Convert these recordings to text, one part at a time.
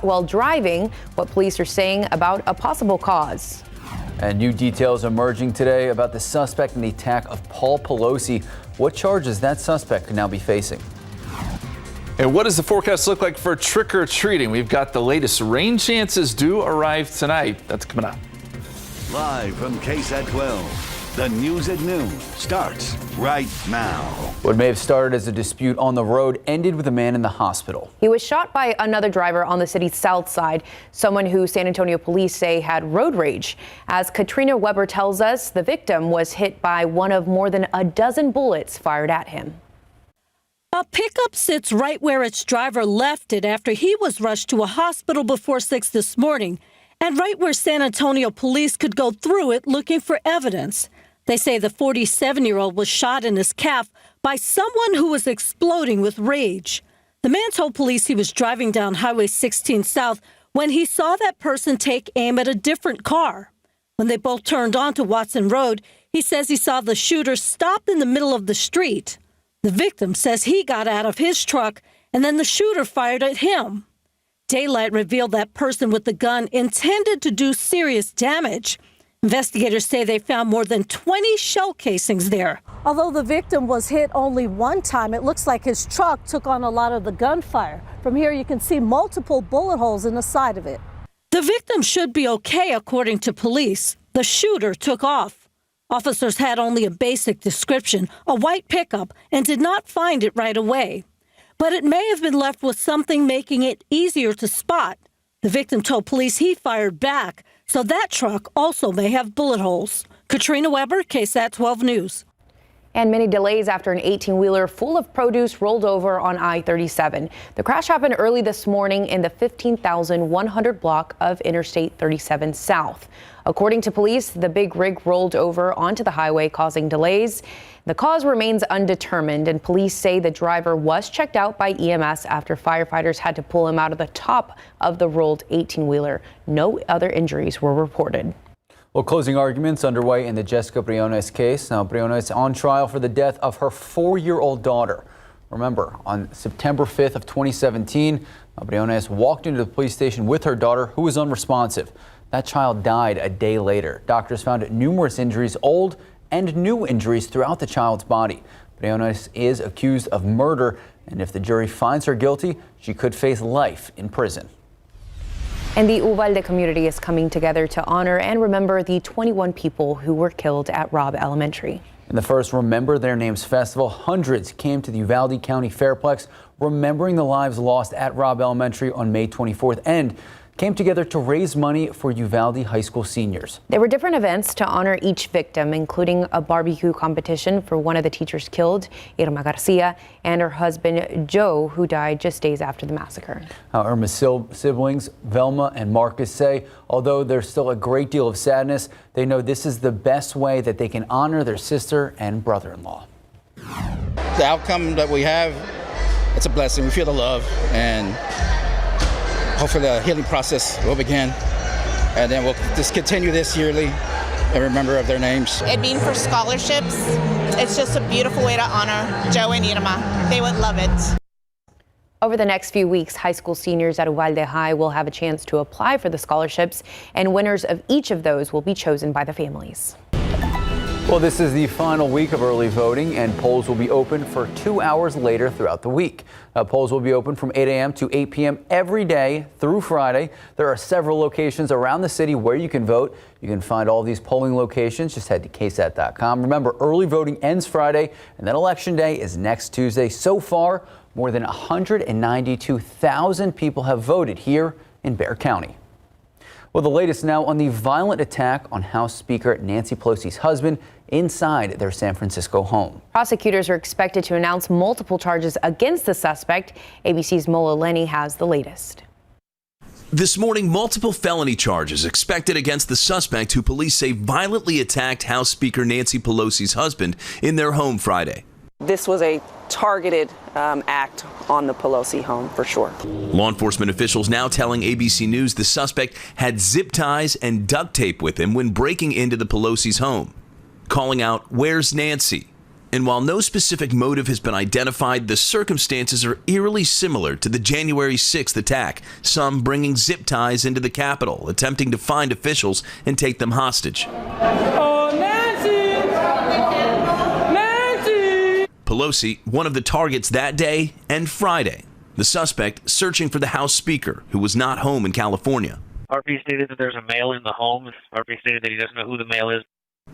while driving. What police are saying about a possible cause. And new details emerging today about the suspect in the attack of Paul Pelosi. What charges that suspect could now be facing? And what does the forecast look like for trick-or-treating? We've got the latest rain chances do arrive tonight. That's coming up. Live from KSAT 12, the news at noon starts right now. What may have started as a dispute on the road ended with a man in the hospital. He was shot by another driver on the city's south side, someone who San Antonio police say had road rage. As Katrina Weber tells us, the victim was hit by one of more than a dozen bullets fired at him. A pickup sits right where its driver left it after he was rushed to a hospital before 6 this morning, and right where San Antonio police could go through it looking for evidence. They say the 47-year-old was shot in his calf by someone who was exploding with rage. The man told police he was driving down Highway 16 South when he saw that person take aim at a different car. When they both turned onto Watson Road, he says he saw the shooter stop in the middle of the street. The victim says he got out of his truck and then the shooter fired at him. Daylight revealed that person with the gun intended to do serious damage. Investigators say they found more than 20 shell casings there. Although the victim was hit only one time, it looks like his truck took on a lot of the gunfire. From here, you can see multiple bullet holes in the side of it. The victim should be okay, according to police. The shooter took off. Officers had only a basic description, a white pickup, and did not find it right away. But it may have been left with something making it easier to spot. The victim told police he fired back, so that truck also may have bullet holes. Katrina Weber, KSAT 12 News. And many delays after an 18-wheeler full of produce rolled over on I-37. The crash happened early this morning in the 15,100 block of Interstate 37 South. According to police, the big rig rolled over onto the highway, causing delays. The cause remains undetermined, and police say the driver was checked out by EMS after firefighters had to pull him out of the top of the rolled 18-wheeler. No other injuries were reported. Well, closing arguments underway in the Jessica Briones case. Now, Briones on trial for the death of her 4-year-old daughter. Remember, on September 5th of 2017, Briones walked into the police station with her daughter, who was unresponsive. That child died a day later. Doctors found numerous injuries, old and new injuries throughout the child's body. Briones is accused of murder, and if the jury finds her guilty, she could face life in prison. And the Uvalde community is coming together to honor and remember the 21 people who were killed at Robb Elementary. In the first Remember Their Names festival, hundreds came to the Uvalde County Fairplex, remembering the lives lost at Robb Elementary on May 24th and came together to raise money for Uvalde high school seniors. There were different events to honor each victim, including a barbecue competition for one of the teachers killed, Irma Garcia, and her husband, Joe, who died just days after the massacre. Irma's siblings, Velma and Marcus, say although there's still a great deal of sadness, they know this is the best way that they can honor their sister and brother-in-law. The outcome that we have, it's a blessing. We feel the love, and hopefully the healing process will begin, and then we'll just continue this yearly and remember of their names. It being for scholarships, it's just a beautiful way to honor Joe and Irma. They would love it. Over the next few weeks, high school seniors at Uvalde High will have a chance to apply for the scholarships, and winners of each of those will be chosen by the families. Well, this is the final week of early voting, and polls will be open for 2 hours later throughout the week. Polls will be open from 8 a.m. to 8 p.m. every day through Friday. There are several locations around the city where you can vote. You can find all these polling locations. Just head to KSAT.com. Remember, early voting ends Friday, and then Election Day is next Tuesday. So far, more than 192,000 people have voted here in Bexar County. Well, the latest now on the violent attack on House Speaker Nancy Pelosi's husband inside their San Francisco home. Prosecutors are expected to announce multiple charges against the suspect. ABC's Mola Lenny has the latest. This morning, multiple felony charges expected against the suspect who police say violently attacked House Speaker Nancy Pelosi's husband in their home Friday. This was a targeted act on the Pelosi home, for sure. Law enforcement officials now telling ABC News the suspect had zip ties and duct tape with him when breaking into the Pelosi's home, calling out, "Where's Nancy?" And while no specific motive has been identified, the circumstances are eerily similar to the January 6th attack, some bringing zip ties into the Capitol, attempting to find officials and take them hostage. Oh, Nancy! Nancy! Pelosi, one of the targets that day and Friday. The suspect searching for the House Speaker, who was not home in California. RP stated that there's a male in the home. RP stated that he doesn't know who the male is.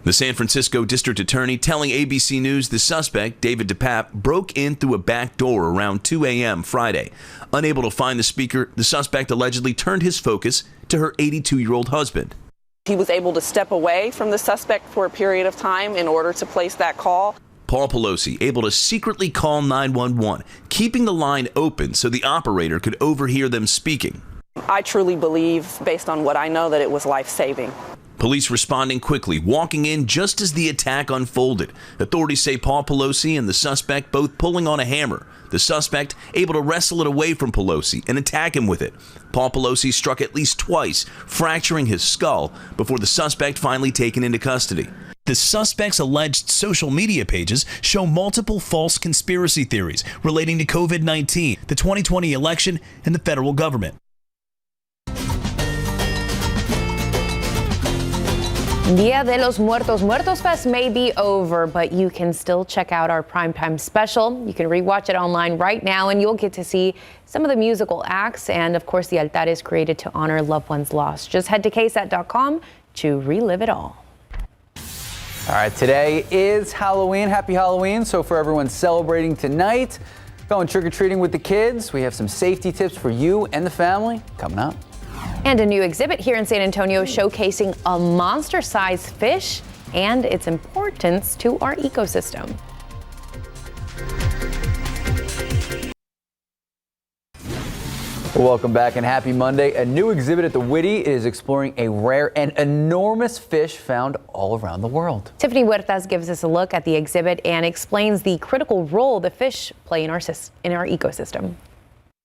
The San Francisco district attorney telling ABC News the suspect, David DePape, broke in through a back door around 2 a.m. Friday. Unable to find the speaker, the suspect allegedly turned his focus to her 82-year-old husband. He was able to step away from the suspect for a period of time in order to place that call. Paul Pelosi able to secretly call 911, keeping the line open so the operator could overhear them speaking. I truly believe, based on what I know, that it was life-saving. Police responding quickly, walking in just as the attack unfolded. Authorities say Paul Pelosi and the suspect both pulling on a hammer. The suspect able to wrestle it away from Pelosi and attack him with it. Paul Pelosi struck at least twice, fracturing his skull, before the suspect finally taken into custody. The suspect's alleged social media pages show multiple false conspiracy theories relating to COVID-19, the 2020 election, and the federal government. Dia de los Muertos. Muertos Fest may be over, but you can still check out our primetime special. You can rewatch it online right now, and you'll get to see some of the musical acts and, of course, the altares created to honor loved ones lost. Just head to KSAT.com to relive it all. All right, today is Halloween. Happy Halloween. So for everyone celebrating tonight, going trick-or-treating with the kids, we have some safety tips for you and the family coming up. And a new exhibit here in San Antonio showcasing a monster-sized fish and its importance to our ecosystem. Welcome back and happy Monday. A new exhibit at the Whitty is exploring a rare and enormous fish found all around the world. Tiffany Huertas gives us a look at the exhibit and explains the critical role the fish play in our ecosystem.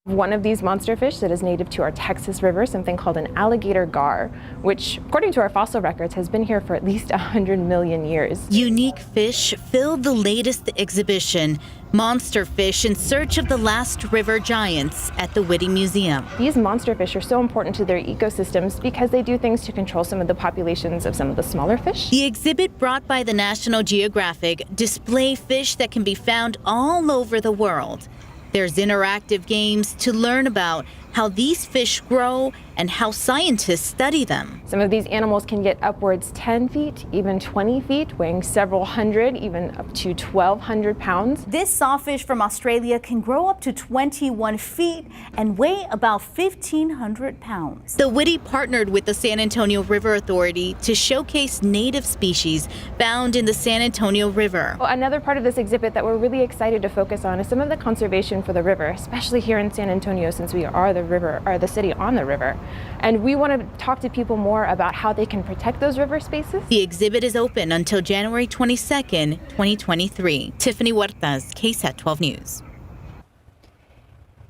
One of these monster fish that is native to our Texas river, something called an alligator gar, which, according to our fossil records, has been here for at least 100 million years. Unique fish filled the latest exhibition, Monster Fish in Search of the Last River Giants at the Whitty Museum. These monster fish are so important to their ecosystems because they do things to control some of the populations of some of the smaller fish. The exhibit brought by the National Geographic display fish that can be found all over the world. There's interactive games to learn about how these fish grow and how scientists study them. Some of these animals can get upwards 10 feet, even 20 feet, weighing several hundred, even up to 1,200 pounds. This sawfish from Australia can grow up to 21 feet and weigh about 1,500 pounds. The Whitty partnered with the San Antonio River Authority to showcase native species found in the San Antonio River. Well, another part of this exhibit that we're really excited to focus on is some of the conservation for the river, especially here in San Antonio, since we are the city on the river. And we want to talk to people more about how they can protect those river spaces. The exhibit is open until January 22nd, 2023. Tiffany Huertas, KSAT 12 News.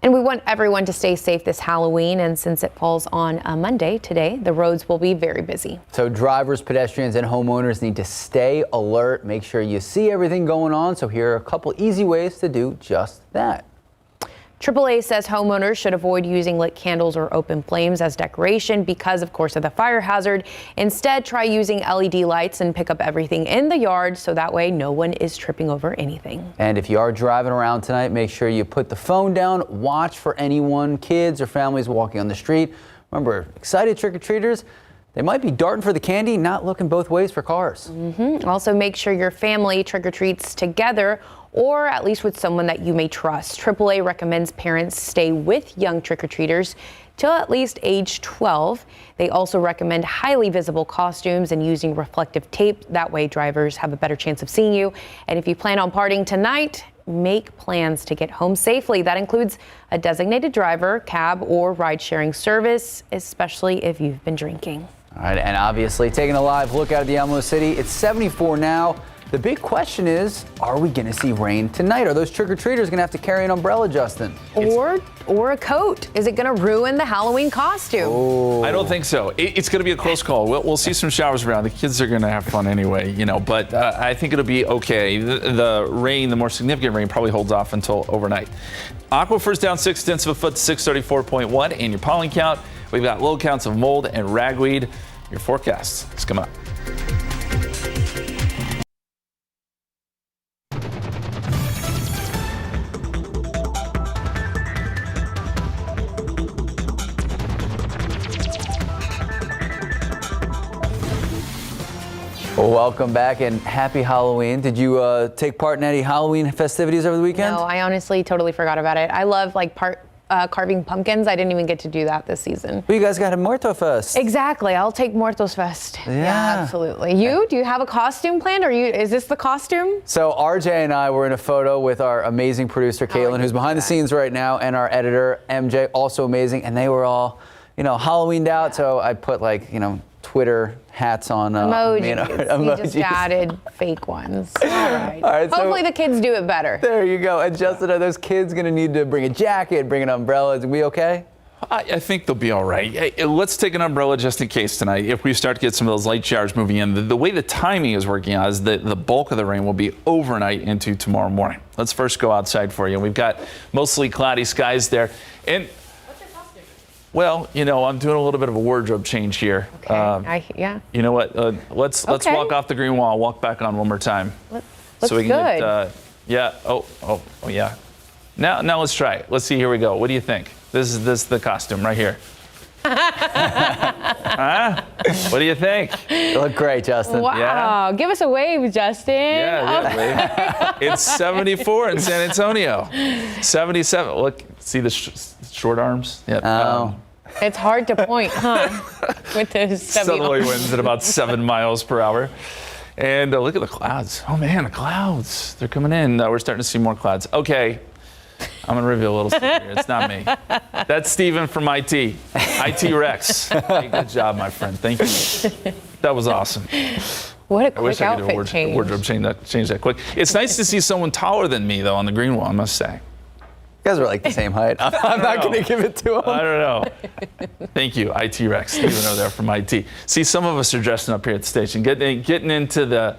And we want everyone to stay safe this Halloween, and since it falls on a Monday today, the roads will be very busy. So drivers, pedestrians, and homeowners need to stay alert. Make sure you see everything going on. So here are a couple easy ways to do just that. AAA says homeowners should avoid using lit candles or open flames as decoration because, of course, of the fire hazard. Instead, try using LED lights and pick up everything in the yard so that way no one is tripping over anything. And if you are driving around tonight, make sure you put the phone down, watch for anyone, kids or families walking on the street. Remember, excited trick-or-treaters, they might be darting for the candy, not looking both ways for cars. Also, make sure your family trick-or-treats together or at least with someone that you may trust. AAA recommends parents stay with young trick-or-treaters till at least age 12. They also recommend highly visible costumes and using reflective tape. That way drivers have a better chance of seeing you. And if you plan on partying tonight, make plans to get home safely. That includes a designated driver, cab, or ride-sharing service, especially if you've been drinking. All right, and obviously taking a live look out at the Alamo City. It's 74 now. The big question is, are we going to see rain tonight? Are those trick-or-treaters going to have to carry an umbrella, Justin? Or a coat? Is it going to ruin the Halloween costume? Oh. I don't think so. It's going to be a close call. We'll see some showers around. The kids are going to have fun anyway, but I think it'll be okay. The rain, the more significant rain, probably holds off until overnight. Aquifers down 0.6 of a foot to 634.1. And your pollen count, we've got low counts of mold and ragweed. Your forecast is coming up. Well, welcome back and happy Halloween. Did you take part in any Halloween festivities over the weekend? No, I honestly totally forgot about it. I love carving pumpkins. I didn't even get to do that this season. Well, you guys got a Muerto Fest. Exactly. I'll take Muertos Fest. Yeah. Absolutely. Do you have a costume planned? Is this the costume? So RJ and I were in a photo with our amazing producer, Caitlin, who's behind the scenes right now, and our editor, MJ, also amazing. And they were all, Halloweened out. So I put Twitter hats on. Emojis. You just added fake ones. All right. Hopefully the kids do it better. There you go. And Justin, are those kids going to need to bring a jacket, bring an umbrella? Is we okay? I think they'll be all right. Hey, let's take an umbrella just in case tonight. If we start to get some of those light showers moving in, the way the timing is working out is that the bulk of the rain will be overnight into tomorrow morning. Let's first go outside for you. We've got mostly cloudy skies there. And well, I'm doing a little bit of a wardrobe change here. Okay. Yeah. You know what? Let's walk off the green wall. Walk back on one more time. Looks so we can good. Yeah. Oh, yeah. Now let's try it. Let's see. Here we go. What do you think? This is the costume right here. Huh? What do you think? You look great, Justin. Wow. Yeah. Give us a wave, Justin. Yeah. It's 74 in San Antonio. 77. Look, see the short arms? Yeah. It's hard to point, huh? With those southerly winds at about 7 miles per hour. And look at the clouds. Oh, man, the clouds. They're coming in. We're starting to see more clouds. Okay. I'm going to reveal a little secret here. It's not me. That's Steven from IT. IT Rex. Hey, good job, my friend. Thank you. That was awesome. What a quick I wish I could outfit do a wardrobe change that quick. It's nice to see someone taller than me, though, on the green wall, I must say. You guys are like the same height. I'm not going to give it to him. I don't know. Thank you, IT Rex. Steven over there from IT. See, some of us are dressing up here at the station, getting into the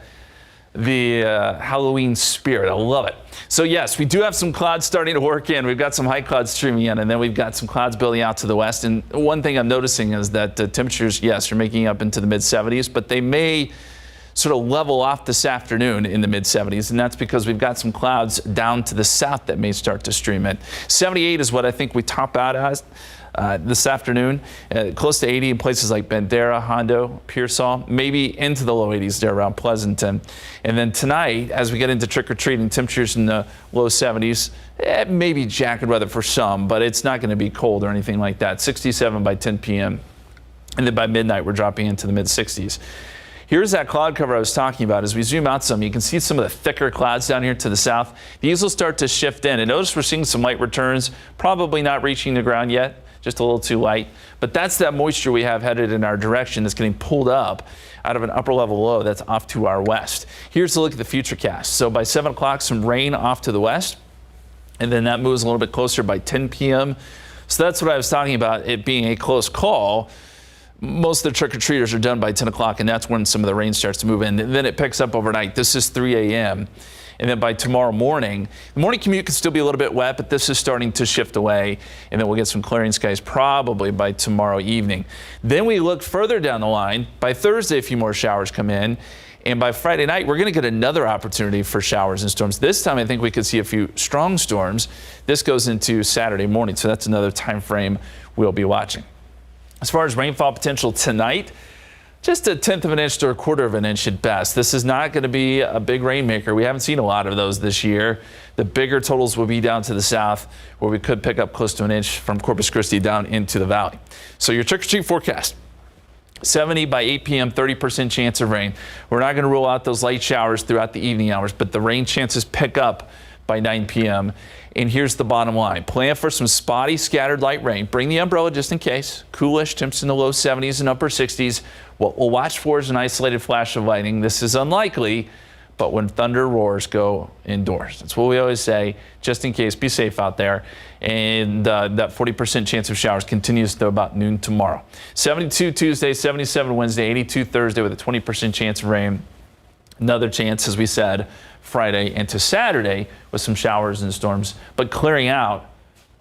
Halloween spirit. I love it. So yes, we do have some clouds starting to work in. We've got some high clouds streaming in, and then we've got some clouds building out to the west. And one thing I'm noticing is that temperatures, yes, are making up into the mid 70s, but they may sort of level off this afternoon in the mid 70s, and that's because we've got some clouds down to the south that may start to stream in. 78 is what I think we top out as this afternoon, close to 80 in places like Bandera, Hondo, Pearsall, maybe into the low 80s there around Pleasanton. And then tonight, as we get into trick-or-treating, temperatures in the low 70s, maybe jacket weather for some, but it's not going to be cold or anything like that. 67 by 10 p.m. And then by midnight, we're dropping into the mid 60s. Here's that cloud cover I was talking about. As we zoom out some, you can see some of the thicker clouds down here to the south. These will start to shift in. And notice we're seeing some light returns, probably not reaching the ground yet, just a little too light. But that's that moisture we have headed in our direction that's getting pulled up out of an upper level low that's off to our west. Here's a look at the futurecast. So by 7 o'clock, some rain off to the west. And then that moves a little bit closer by 10 p.m. So that's what I was talking about, it being a close call. Most of the trick-or-treaters are done by 10 o'clock, and that's when some of the rain starts to move in. And then it picks up overnight. This is 3 a.m. And then by tomorrow morning, the morning commute can still be a little bit wet, but this is starting to shift away. And then we'll get some clearing skies probably by tomorrow evening. Then we look further down the line. By Thursday, a few more showers come in. And by Friday night, we're going to get another opportunity for showers and storms. This time, I think we could see a few strong storms. This goes into Saturday morning, so that's another time frame we'll be watching. As far as rainfall potential tonight, just 1/10 of an inch to 1/4 of an inch at best. This is not going to be a big rainmaker. We haven't seen a lot of those this year. The bigger totals will be down to the south, where we could pick up close to an inch from Corpus Christi down into the valley. So your trick-or-treat forecast. 70 by 8 p.m., 30% chance of rain. We're not going to rule out those light showers throughout the evening hours, but the rain chances pick up by 9 p.m. And here's the bottom line. Plan for some spotty, scattered light rain. Bring the umbrella just in case. Coolish, temps in the low 70s and upper 60s. What we'll watch for is an isolated flash of lightning. This is unlikely, but when thunder roars, go indoors. That's what we always say, just in case. Be safe out there. And that 40% chance of showers continues to about noon tomorrow. 72 Tuesday, 77 Wednesday, 82 Thursday with a 20% chance of rain. Another chance, as we said, Friday into Saturday with some showers and storms, but clearing out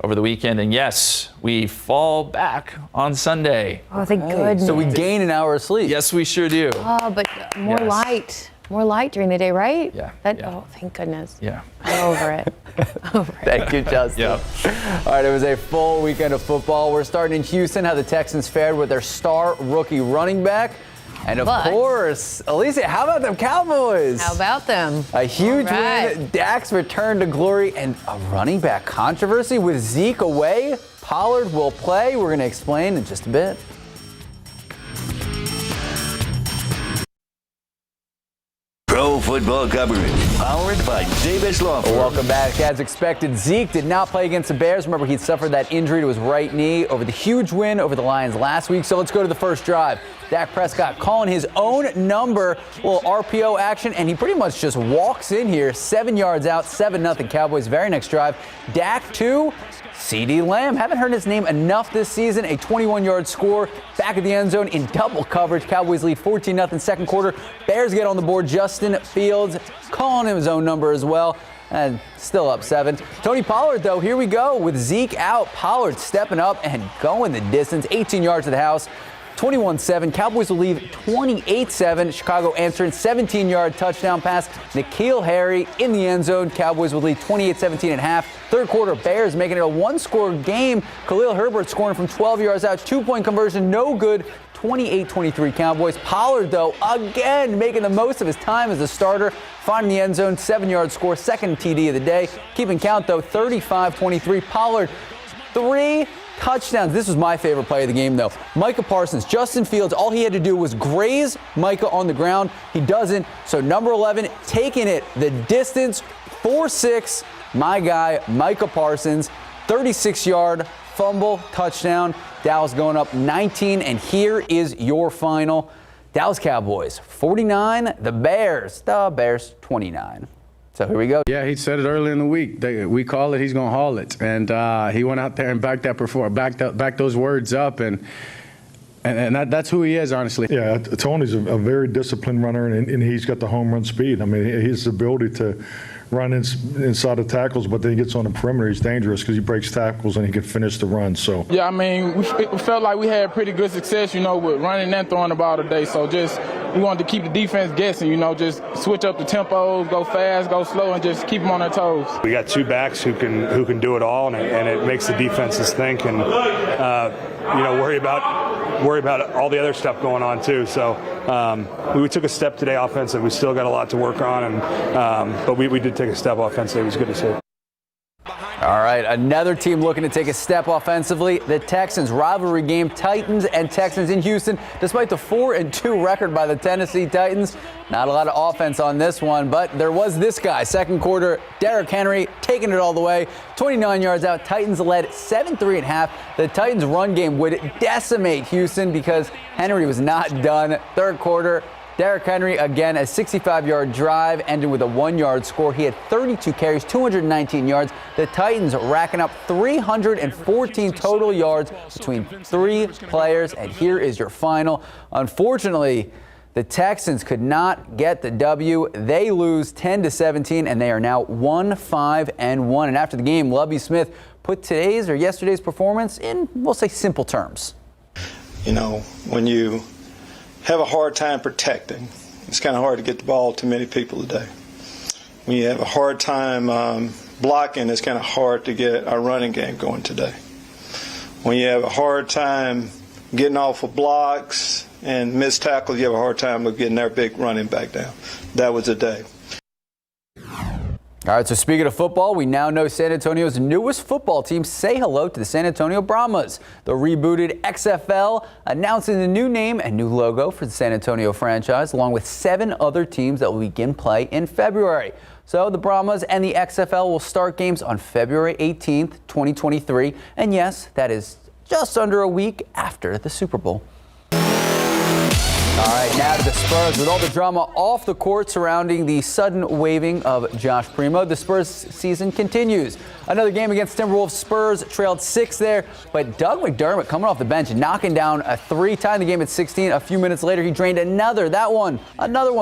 over the weekend. And yes, we fall back on Sunday. Oh, thank goodness. So we gain an hour of sleep. Yes, we sure do. Oh, but more light. More light during the day, right? Yeah. Oh, thank goodness. Yeah. I'm over it. Thank you, Justin. Yeah. All right, it was a full weekend of football. We're starting in Houston, how the Texans fared with their star rookie running back. And of course, Alicia, how about them Cowboys? How about them? A huge win, Dak's return to glory, and a running back controversy with Zeke away. Pollard will play. We're going to explain in just a bit. Pro football coverage, powered by Davis Law Firm. Welcome back. As expected, Zeke did not play against the Bears. Remember, he'd suffered that injury to his right knee over the huge win over the Lions last week. So let's go to the first drive. Dak Prescott calling his own number, little RPO action, and he pretty much just walks in here, 7 yards out, 7-0 Cowboys. Very next drive, Dak to CeeDee Lamb. Haven't heard his name enough this season. A 21-yard score back at the end zone in double coverage. Cowboys lead 14-0 second quarter. Bears get on the board. Justin Fields calling him his own number as well. And still up 7. Tony Pollard, though, here we go with Zeke out. Pollard stepping up and going the distance. 18 yards to the house. 21-7. Cowboys will leave 28-7. Chicago answering 17-yard touchdown pass. N'Keal Harry in the end zone. Cowboys will lead 28-17 at half. Third quarter, Bears making it a one-score game. Khalil Herbert scoring from 12 yards out. 2-point conversion, no good. 28-23 Cowboys. Pollard, though, again making the most of his time as a starter. Finding the end zone, 7-yard score, second TD of the day. Keeping count, though, 35-23. Pollard, 3 touchdowns. This was my favorite play of the game, though. Micah Parsons, Justin Fields, all he had to do was graze Micah on the ground. He doesn't. So number 11 taking it the distance, 4-6. My guy, Micah Parsons, 36-yard fumble touchdown. Dallas going up 19, and here is your final. Dallas Cowboys 49, the Bears 29. So here we go. Yeah, he said it early in the week. We call it, he's going to haul it. And he went out there and backed those words up. And that's who he is, honestly. Yeah, Tony's a very disciplined runner, and he's got the home run speed. I mean, his ability to run inside the tackles, but then he gets on the perimeter. He's dangerous because he breaks tackles and he can finish the run. So Yeah, I mean, we felt like we had pretty good success, with running and throwing the ball today. So we wanted to keep the defense guessing, just switch up the tempos, go fast, go slow, and just keep them on their toes. We got 2 backs who can do it all, and it makes the defenses think and worry about all the other stuff going on too. So we took a step today offensively. We still got a lot to work on, but we did take a step offensively. It was good to see. All right, another team looking to take a step offensively. The Texans, rivalry game, Titans and Texans in Houston. Despite the 4-2 record by the Tennessee Titans, not a lot of offense on this one, but there was this guy. Second quarter, Derrick Henry taking it all the way, 29 yards out. Titans led 7-3 at half. The Titans' run game would decimate Houston because Henry was not done. Third quarter, Derrick Henry, again, a 65-yard drive, ended with a 1-yard score. He had 32 carries, 219 yards. The Titans racking up 314 total yards between 3 players, and here is your final. Unfortunately, the Texans could not get the W. They lose 10-17, and they are now 1-5-1. And after the game, Lovie Smith put today's or yesterday's performance in, we'll say, simple terms. When you have a hard time protecting, it's kind of hard to get the ball to many people today. When you have a hard time blocking, it's kind of hard to get our running game going today. When you have a hard time getting off of blocks and missed tackles, you have a hard time with getting their big running back down. That was the day. All right, so speaking of football, we now know San Antonio's newest football team. Say hello to the San Antonio Brahmas. The rebooted XFL announcing the new name and new logo for the San Antonio franchise, along with 7 other teams that will begin play in February. So the Brahmas and the XFL will start games on February 18th, 2023. And yes, that is just under a week after the Super Bowl. All right, now to the Spurs. With all the drama off the court surrounding the sudden waiving of Josh Primo, the Spurs season continues. Another game against Timberwolves. Spurs trailed 6 there, but Doug McDermott coming off the bench, knocking down a 3, tying the game at 16. A few minutes later, he drained another one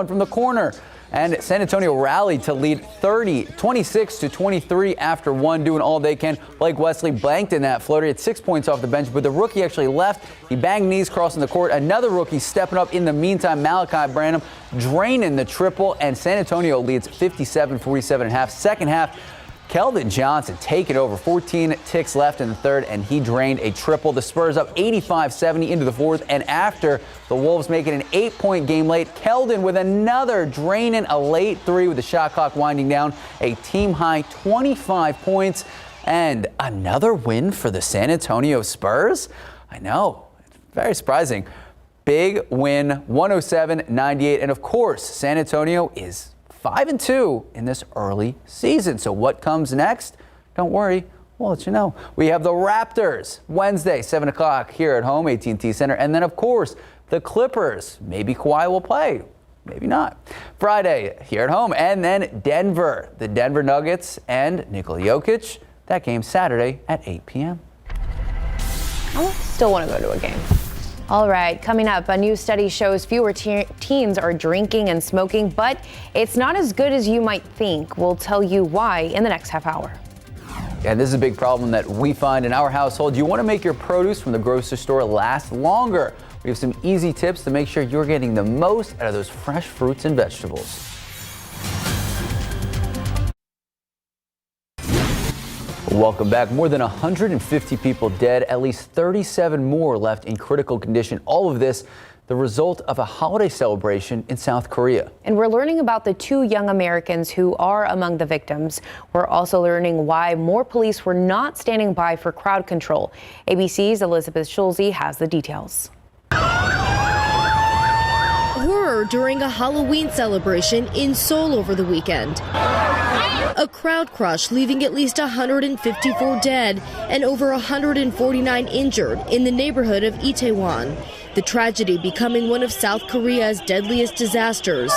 from the corner. And San Antonio rallied to lead 26-23 after one, doing all they can. Blake Wesley blanked in that floater. He had 6 points off the bench, but the rookie actually left. He banged knees crossing the court. Another rookie stepping up in the meantime. Malachi Branham draining the triple, and San Antonio leads 57-47 at half. Second half, Keldon Johnson taking over. 14 ticks left in the third, and he drained a triple. The Spurs up 85-70 into the fourth, and after the Wolves making an 8-point game late, Keldon with another draining a late 3 with the shot clock winding down. A team-high 25 points, and another win for the San Antonio Spurs. I know, it's very surprising. Big win, 107-98, and of course, San Antonio is 5-2 in this early season. So what comes next? Don't worry, we'll let you know. We have the Raptors Wednesday, 7 o'clock here at home, AT&T Center. And then, of course, the Clippers. Maybe Kawhi will play, maybe not. Friday here at home. And then Denver, the Denver Nuggets and Nikola Jokic. That game Saturday at 8 p.m. I still want to go to a game. All right, coming up, a new study shows fewer teens are drinking and smoking, but it's not as good as you might think. We'll tell you why in the next half hour. And this is a big problem that we find in our household. You want to make your produce from the grocery store last longer. We have some easy tips to make sure you're getting the most out of those fresh fruits and vegetables. Welcome back. More than 150 people dead, at least 37 more left in critical condition. All of this the result of a holiday celebration in South Korea. And we're learning about the 2 young Americans who are among the victims. We're also learning why more police were not standing by for crowd control. ABC's Elizabeth Schulze has the details. Horror during a Halloween celebration in Seoul over the weekend. A crowd crush leaving at least 154 dead and over 149 injured in the neighborhood of Itaewon. The tragedy becoming one of South Korea's deadliest disasters.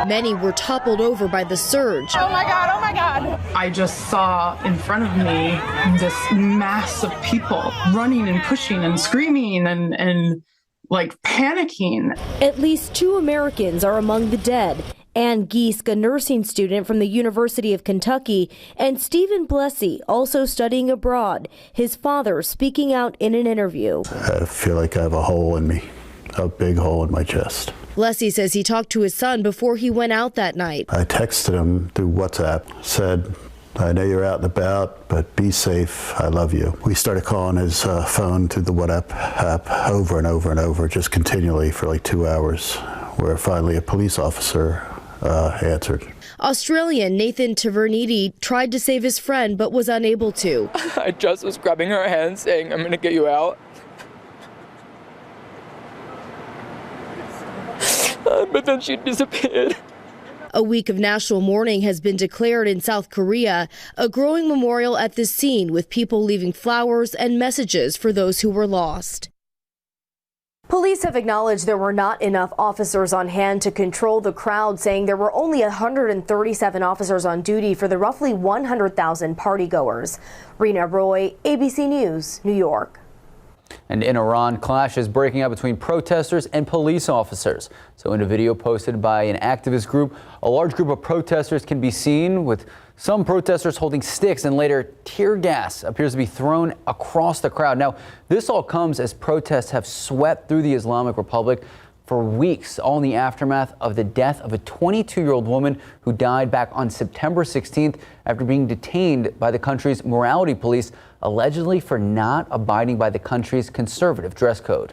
Many were toppled over by the surge. Oh my God, oh my God. I just saw in front of me this mass of people running and pushing and screaming and like panicking. At least 2 Americans are among the dead. Ann Giesk, a nursing student from the University of Kentucky, and Stephen Blessy, also studying abroad, his father speaking out in an interview. I feel like I have a hole in me, a big hole in my chest. Blessy says he talked to his son before he went out that night. I texted him through WhatsApp, said, I know you're out and about, but be safe. I love you. We started calling his phone through the WhatsApp app over and over and over, just continually for like 2 hours, where finally a police officer answered. Australian Nathan Taverniti tried to save his friend, but was unable to. I just was grabbing her hand saying, I'm going to get you out. But then she disappeared. A week of national mourning has been declared in South Korea, a growing memorial at the scene with people leaving flowers and messages for those who were lost. Police have acknowledged there were not enough officers on hand to control the crowd, saying there were only 137 officers on duty for the roughly 100,000 partygoers. Rena Roy, ABC News, New York. And in Iran, clashes breaking out between protesters and police officers. So in a video posted by an activist group, a large group of protesters can be seen with some protesters holding sticks, and later tear gas appears to be thrown across the crowd. Now, this all comes as protests have swept through the Islamic Republic for weeks, all in the aftermath of the death of a 22-year-old woman who died back on September 16th after being detained by the country's morality police, allegedly for not abiding by the country's conservative dress code.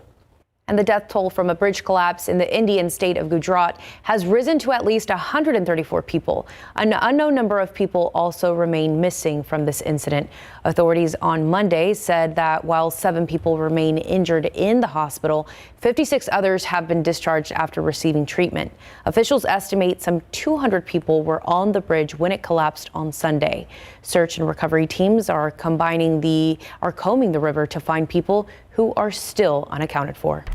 And the death toll from a bridge collapse in the Indian state of Gujarat has risen to at least 134 people. An unknown number of people also remain missing from this incident. Authorities on Monday said that while 7 people remain injured in the hospital, 56 others have been discharged after receiving treatment. Officials estimate some 200 people were on the bridge when it collapsed on Sunday. Search and recovery teams are combing the river to find people who are still unaccounted for.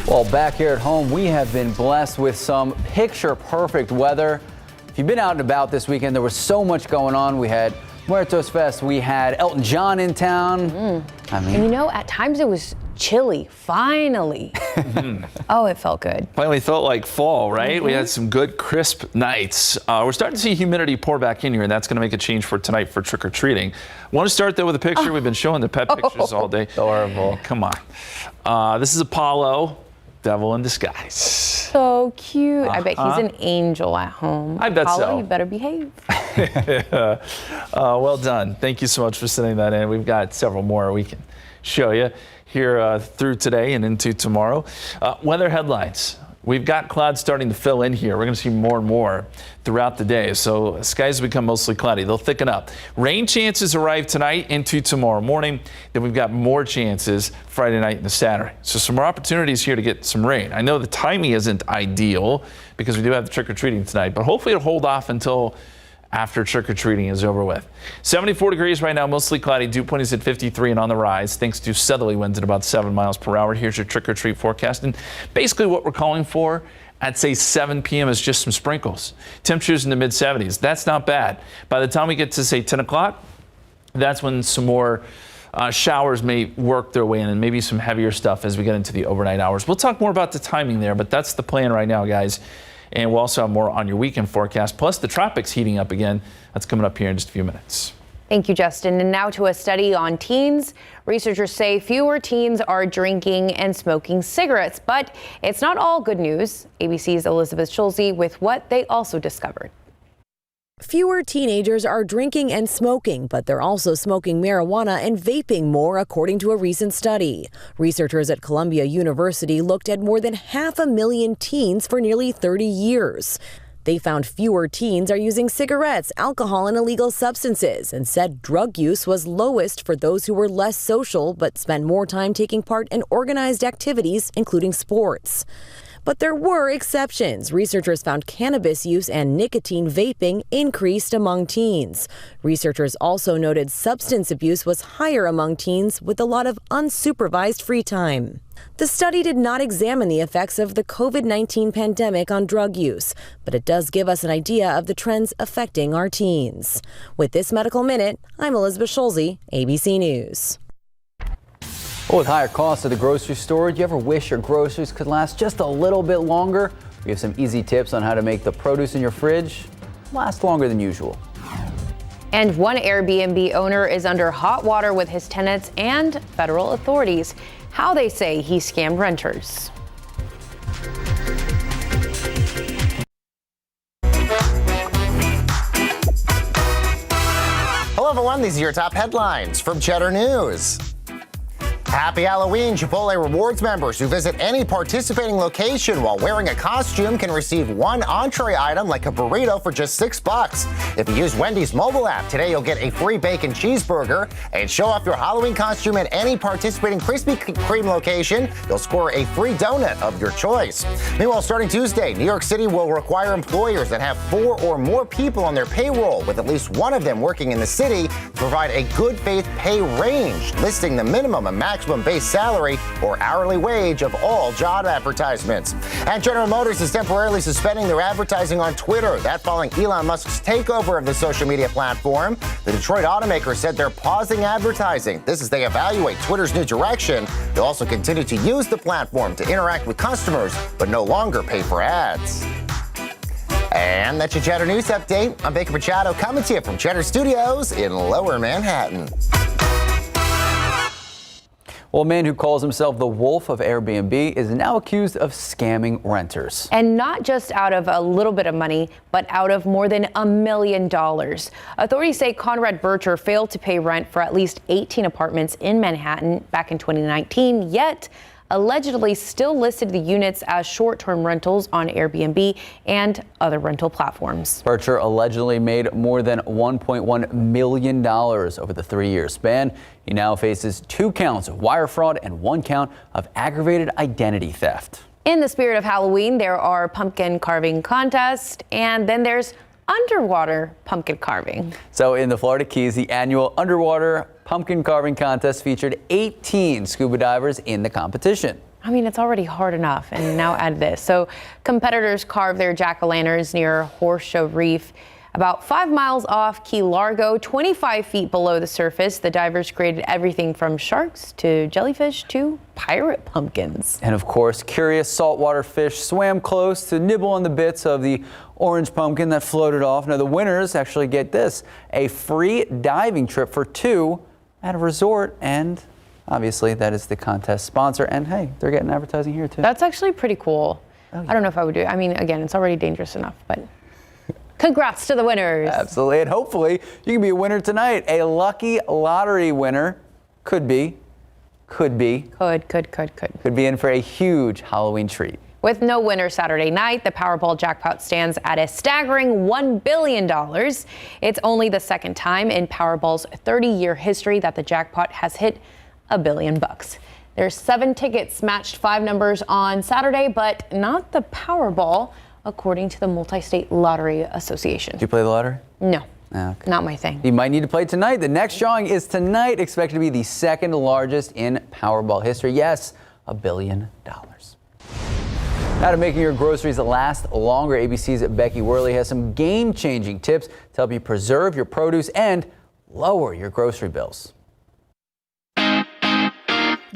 Well, back here at home, we have been blessed with some picture-perfect weather. If you've been out and about this weekend, there was so much going on. We had Muertos Fest. We had Elton John in town. I mean, and you know, at times it was chilly, finally. Oh, it felt good. Finally felt like fall, right? We had some good crisp nights. We're starting to see humidity pour back in here, and that's going to make a change for tonight for trick-or-treating. Want to start though with a picture. We've been showing the pet pictures all day. Adorable. Come on. This is Apollo, devil in disguise. So cute. I bet he's an angel at home. I bet Apollo, so. you better behave. Well done. Thank you so much for sending that in. We've got several more we can show you here through today and into tomorrow. Weather headlines. We've got clouds starting to fill in here. We're going to see more and more throughout the day. So skies become mostly cloudy. They'll thicken up. Rain chances arrive tonight into tomorrow morning. Then we've got more chances Friday night and Saturday. So some more opportunities here to get some rain. I know the timing isn't ideal because we do have the trick-or-treating tonight, but hopefully it'll hold off until after trick-or-treating is over with. 74 degrees right now, mostly cloudy. Dew point is at 53 and on the rise thanks to southerly winds at about 7 miles per hour. Here's your trick-or-treat forecast. And basically what we're calling for at, say, 7 p.m. is just some sprinkles. Temperatures in the mid-70s. That's not bad. By the time we get to, say, 10 o'clock, that's when some more showers may work their way in and maybe some heavier stuff as we get into the overnight hours. We'll talk more about the timing there, but that's the plan right now, guys. And we'll also have more on your weekend forecast. Plus, the tropics heating up again. That's coming up here in just a few minutes. Thank you, Justin. And now to a study on teens. Researchers say fewer teens are drinking and smoking cigarettes, but it's not all good news. ABC's Elizabeth Schulze with what they also discovered. Fewer teenagers are drinking and smoking, but they're also smoking marijuana and vaping more, according to a recent study. Researchers at Columbia University looked at more than 500,000 teens for nearly 30 years. They found fewer teens are using cigarettes, alcohol, and illegal substances, and said drug use was lowest for those who were less social but spent more time taking part in organized activities, including sports. But there were exceptions. Researchers found cannabis use and nicotine vaping increased among teens. Researchers also noted substance abuse was higher among teens with a lot of unsupervised free time. The study did not examine the effects of the COVID-19 pandemic on drug use, but it does give us an idea of the trends affecting our teens. With this Medical Minute, I'm Elizabeth Schulze, ABC News. Well, with higher costs at the grocery store, do you ever wish your groceries could last just a little bit longer? We have some easy tips on how to make the produce in your fridge last longer than usual. And one Airbnb owner is under hot water with his tenants and federal authorities. How they say he scammed renters. Hello everyone, these are your top headlines from Cheddar News. Happy Halloween! Chipotle Rewards members who visit any participating location while wearing a costume can receive one entree item like a burrito for just $6. If you use Wendy's mobile app, today you'll get a free bacon cheeseburger, and show off your Halloween costume at any participating Krispy Kreme location, you'll score a free donut of your choice. Meanwhile, starting Tuesday, New York City will require employers that have 4 or more people on their payroll, with at least one of them working in the city, to provide a good faith pay range, listing the minimum and maximum base salary or hourly wage of all job advertisements. And General Motors is temporarily suspending their advertising on Twitter. That following Elon Musk's takeover of the social media platform. The Detroit automaker said they're pausing advertising. This as they evaluate Twitter's new direction. They'll also continue to use the platform to interact with customers, but no longer pay for ads. And that's your Cheddar News Update. I'm Baker Machado coming to you from Cheddar Studios in Lower Manhattan. Well, a man who calls himself the Wolf of Airbnb is now accused of scamming renters. And not just out of a little bit of money, but out of more than $1 million. Authorities say Conrad Bircher failed to pay rent for at least 18 apartments in Manhattan back in 2019, yet allegedly still listed the units as short-term rentals on Airbnb and other rental platforms. Bircher allegedly made more than $1.1 million over the 3-year span. He now faces 2 counts of wire fraud and 1 count of aggravated identity theft. In the spirit of Halloween, there are pumpkin carving contests, and then there's underwater pumpkin carving. So in the Florida Keys, the annual underwater pumpkin carving contest featured 18 scuba divers in the competition. I mean, it's already hard enough, and now add this. So competitors carved their jack-o'-lanterns near Horseshoe Reef, about 5 miles off Key Largo, 25 feet below the surface. The divers created everything from sharks to jellyfish to pirate pumpkins. And of course, curious saltwater fish swam close to nibble on the bits of the orange pumpkin that floated off. Now the winners actually get this, a free diving trip for 2 at a resort, and obviously, that is the contest sponsor, and hey, they're getting advertising here too. That's actually pretty cool. Oh, yeah. I don't know if I would do it. I mean, again, it's already dangerous enough, but congrats to the winners. Absolutely, and hopefully you can be a winner tonight. A lucky lottery winner could be in for a huge Halloween treat. With no winner Saturday night, the Powerball jackpot stands at a staggering $1 billion. It's only the second time in Powerball's 30-year history that the jackpot has hit $1 billion. There's 7 tickets matched 5 numbers on Saturday, but not the Powerball, according to the Multi-State Lottery Association. Do you play the lottery? No. Okay. Not my thing. You might need to play tonight. The next drawing is tonight, expected to be the second largest in Powerball history. Yes, $1 billion. Now to making your groceries last longer, ABC's Becky Worley has some game-changing tips to help you preserve your produce and lower your grocery bills.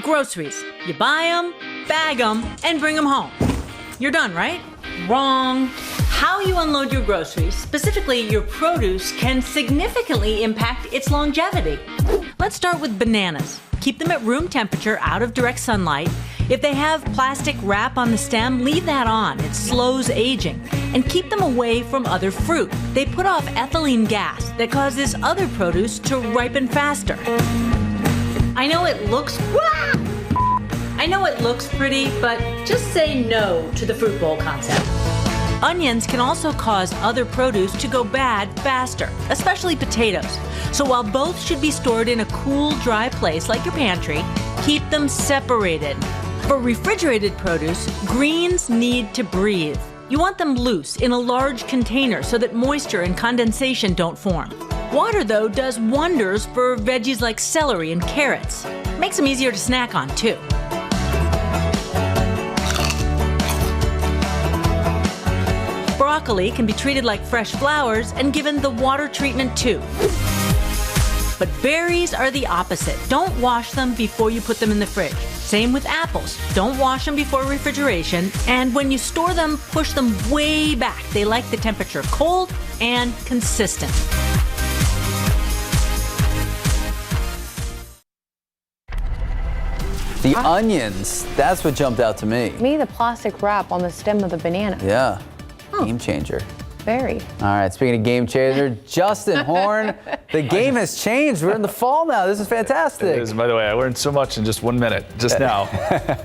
Groceries. You buy them, bag them, and bring them home. You're done, right? Wrong. How you unload your groceries, specifically your produce, can significantly impact its longevity. Let's start with bananas. Keep them at room temperature out of direct sunlight. If they have plastic wrap on the stem, leave that on. It slows aging. And keep them away from other fruit. They put off ethylene gas that causes other produce to ripen faster. I know it looks pretty, but just say no to the fruit bowl concept. Onions can also cause other produce to go bad faster, especially potatoes. So while both should be stored in a cool, dry place like your pantry, keep them separated. For refrigerated produce, greens need to breathe. You want them loose in a large container so that moisture and condensation don't form. Water, though, does wonders for veggies like celery and carrots. Makes them easier to snack on, too. Broccoli can be treated like fresh flowers and given the water treatment, too. But berries are the opposite. Don't wash them before you put them in the fridge. Same with apples. Don't wash them before refrigeration. And when you store them, push them way back. They like the temperature cold and consistent. The onions, that's what jumped out to me. The plastic wrap on the stem of the banana. Yeah, game changer. Very. All right, speaking of game changer, Justin Horn, the game has changed. We're in the fall now. This is fantastic. It is. By the way, I learned so much in just 1 minute, just now.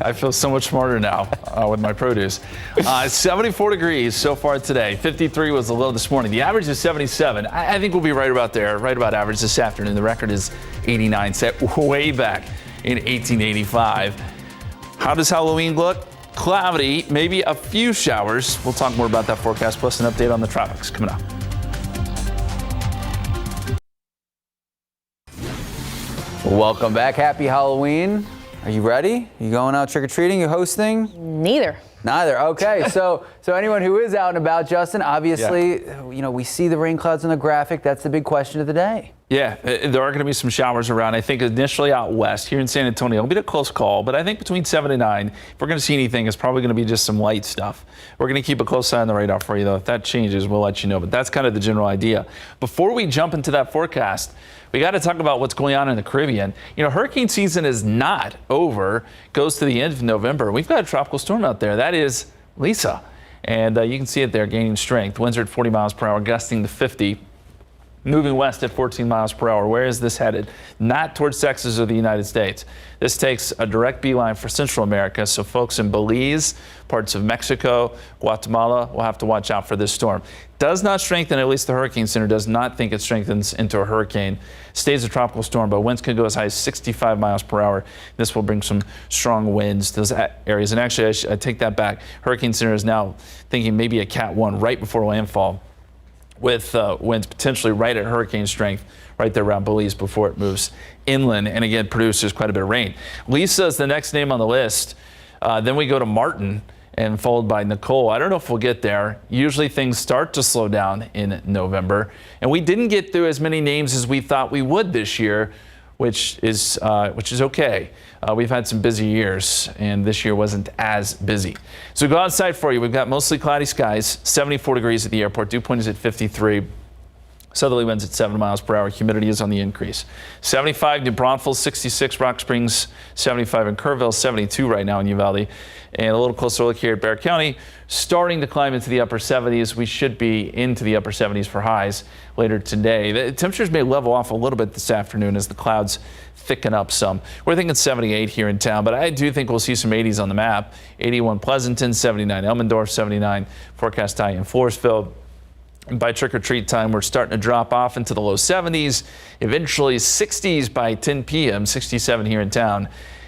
I feel so much smarter now with my produce. 74 degrees so far today. 53 was the low this morning. The average is 77. I think we'll be right about there, right about average this afternoon. The record is 89, set way back in 1885. How does Halloween look? Cloudy, maybe a few showers. We'll talk more about that forecast, plus an update on the tropics coming up. Welcome back. Happy Halloween. Are you ready? You going out trick-or-treating? You hosting? Neither. Okay, so anyone who is out and about, Justin, obviously, we see the rain clouds in the graphic. That's the big question of the day. Yeah, there are going to be some showers around. I think initially out west here in San Antonio, it'll be a close call, but I think between 7 and 9, if we're going to see anything, it's probably going to be just some light stuff. We're going to keep a close eye on the radar for you, though. If that changes, we'll let you know, but that's kind of the general idea. Before we jump into that forecast, we got to talk about what's going on in the Caribbean. Hurricane season is not over, goes to the end of November. We've got a tropical storm out there. That is Lisa, and you can see it there gaining strength. Winds are at 40 miles per hour, gusting to 50. Moving west at 14 miles per hour. Where is this headed? Not towards Texas or the United States. This takes a direct beeline for Central America, so folks in Belize, parts of Mexico, Guatemala will have to watch out for this storm. Does not strengthen, at least the Hurricane Center does not think it strengthens into a hurricane. Stays a tropical storm, but winds can go as high as 65 miles per hour. This will bring some strong winds to those areas. And actually, I take that back. Hurricane Center is now thinking maybe a Cat 1 right before landfall. with winds potentially right at hurricane strength right there around Belize before it moves inland and again produces quite a bit of rain. Lisa is the next name on the list. Then we go to Martin and followed by Nicole. I don't know if we'll get there. Usually things start to slow down in November, and we didn't get through as many names as we thought we would this year, which is okay. We've had some busy years, and this year wasn't as busy. So go outside for you. We've got mostly cloudy skies, 74 degrees at the airport. Dew point is at 53. Southerly winds at 7 miles per hour. Humidity is on the increase. 75 New Braunfels, 66 Rock Springs, 75 in Kerrville, 72 right now in Uvalde. And a little closer look here at Bexar County, starting to climb into the upper 70s. We should be into the upper 70s for highs later today. The temperatures may level off a little bit this afternoon as the clouds thicken up some. We're thinking 78 here in town, but I do think we'll see some 80s on the map. 81 Pleasanton, 79 Elmendorf, 79 forecast high in Floresville. And by trick-or-treat time, we're starting to drop off into the low 70s, eventually 60s by 10 p.m., 67 here in town.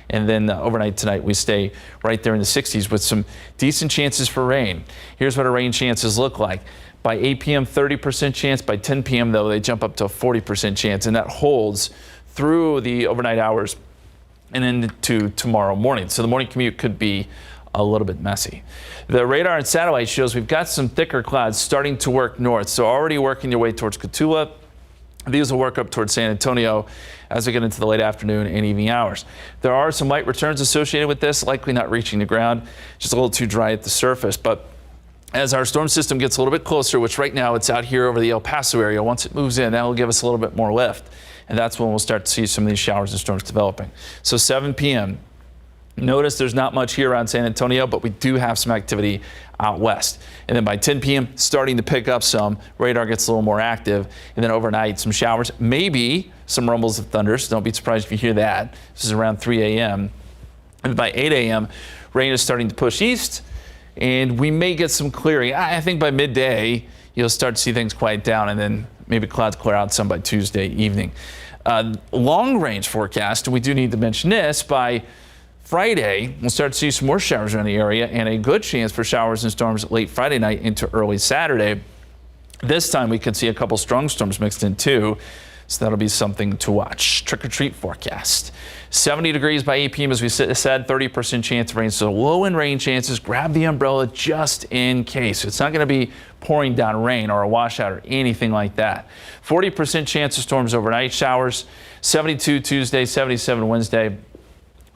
And then overnight tonight, we stay right there in the 60s with some decent chances for rain. Here's what our rain chances look like. By 8 p.m., 30% chance. By 10 p.m., though, they jump up to a 40% chance, and that holds through the overnight hours and into tomorrow morning. So the morning commute could be a little bit messy. The radar and satellite shows we've got some thicker clouds starting to work north, so already working your way towards Cotulla. These will work up towards San Antonio as we get into the late afternoon and evening hours. There are some light returns associated with this, likely not reaching the ground, just a little too dry at the surface. But as our storm system gets a little bit closer, which right now it's out here over the El Paso area, once it moves in, that'll give us a little bit more lift. And that's when we'll start to see some of these showers and storms developing. So 7 p.m. Notice there's not much here around San Antonio, but we do have some activity out west. And then by 10 p.m., starting to pick up some. Radar gets a little more active. And then overnight, some showers, maybe some rumbles of thunder. So don't be surprised if you hear that. This is around 3 a.m. And by 8 a.m., rain is starting to push east, and we may get some clearing. I think by midday, you'll start to see things quiet down, and then maybe clouds clear out some by Tuesday evening. Long range forecast, and we do need to mention this, by Friday, we'll start to see some more showers around the area and a good chance for showers and storms late Friday night into early Saturday. This time we could see a couple strong storms mixed in too, so that'll be something to watch. Trick-or-treat forecast. 70 degrees by 8 p.m. as we said, 30% chance of rain. So low in rain chances. Grab the umbrella just in case. It's not going to be pouring down rain or a washout or anything like that. 40% chance of storms overnight. Showers. 72 Tuesday, 77 Wednesday.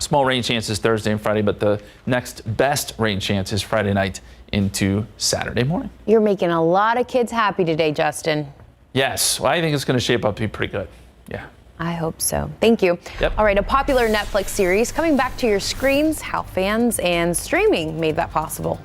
Small rain chances Thursday and Friday, but the next best rain chance is Friday night into Saturday morning. You're making a lot of kids happy today, Justin. Yes, well, I think it's going to shape up to be pretty good. Yeah. I hope so. Thank you. Yep. All right, a popular Netflix series coming back to your screens, how fans and streaming made that possible.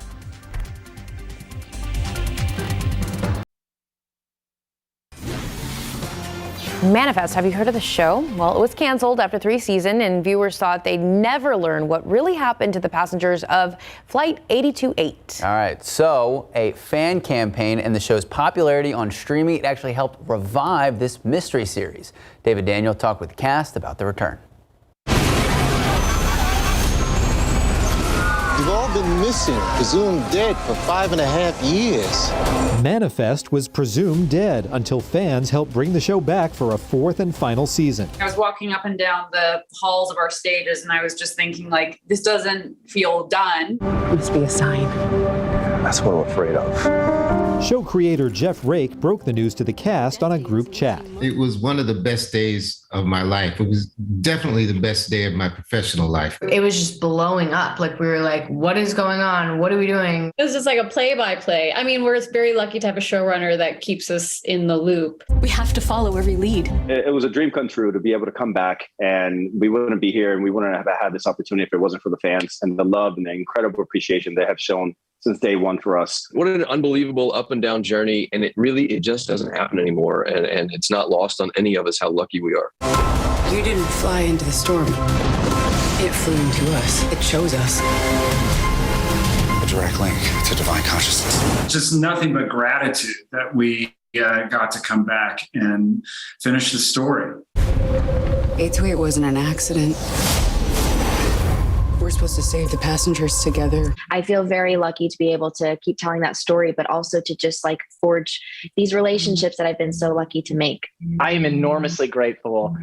Manifest, have you heard of the show? Well, it was canceled after 3 seasons, and viewers thought they'd never learn what really happened to the passengers of Flight 828. All right, so a fan campaign and the show's popularity on streaming, it actually helped revive this mystery series. David Daniel talked with the cast about the return. You've all been missing, presumed dead for 5.5 years. Manifest was presumed dead until fans helped bring the show back for a 4th and final season. I was walking up and down the halls of our stages, and I was just thinking, like, this doesn't feel done. Must be a sign. That's what I'm afraid of. Show creator Jeff Rake broke the news to the cast on a group chat. It was one of the best days of my life. It was definitely the best day of my professional life. It was just blowing up. Like, we were like, what is going on? What are we doing? It was just like a play-by-play. I mean, we're very lucky to have a showrunner that keeps us in the loop. We have to follow every lead. It was a dream come true to be able to come back, and we wouldn't be here, and we wouldn't have had this opportunity if it wasn't for the fans and the love and the incredible appreciation they have shown since day one for us. What an unbelievable up and down journey. And it just doesn't happen anymore. And it's not lost on any of us how lucky we are. You didn't fly into the storm. It flew into us. It chose us. A direct link to divine consciousness. Just nothing but gratitude that we got to come back and finish the story. 828 wasn't an accident. We're supposed to save the passengers together. I feel very lucky to be able to keep telling that story, but also to just like forge these relationships that I've been so lucky to make. I am enormously grateful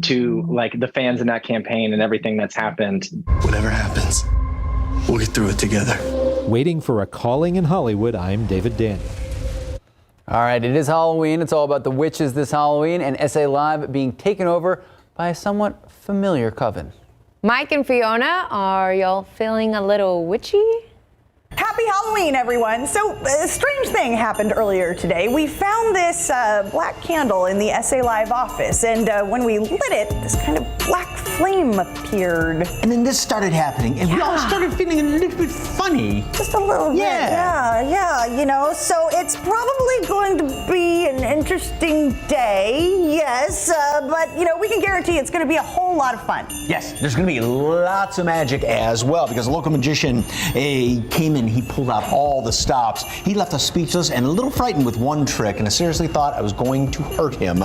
to like the fans in that campaign and everything that's happened. Whatever happens, we'll get through it together. Waiting for a calling in Hollywood, I'm David Daniel. All right, it is Halloween. It's all about the witches this Halloween, and SA Live being taken over by a somewhat familiar coven. Mike and Fiona, are y'all feeling a little witchy? Happy Halloween, everyone. So a strange thing happened earlier today. We found this black candle in the SA Live office, and when we lit it, this kind of black flame appeared. And then this started happening, and we all started feeling a little bit funny. Just a little bit. Yeah, you know, so it's probably going to be an interesting day, yes, but, you know, we can guarantee it's going to be a whole lot of fun. Yes, there's going to be lots of magic as well, because a local magician came in, he pulled out all the stops. He left us speechless and a little frightened with one trick, and I seriously thought I was going to hurt him.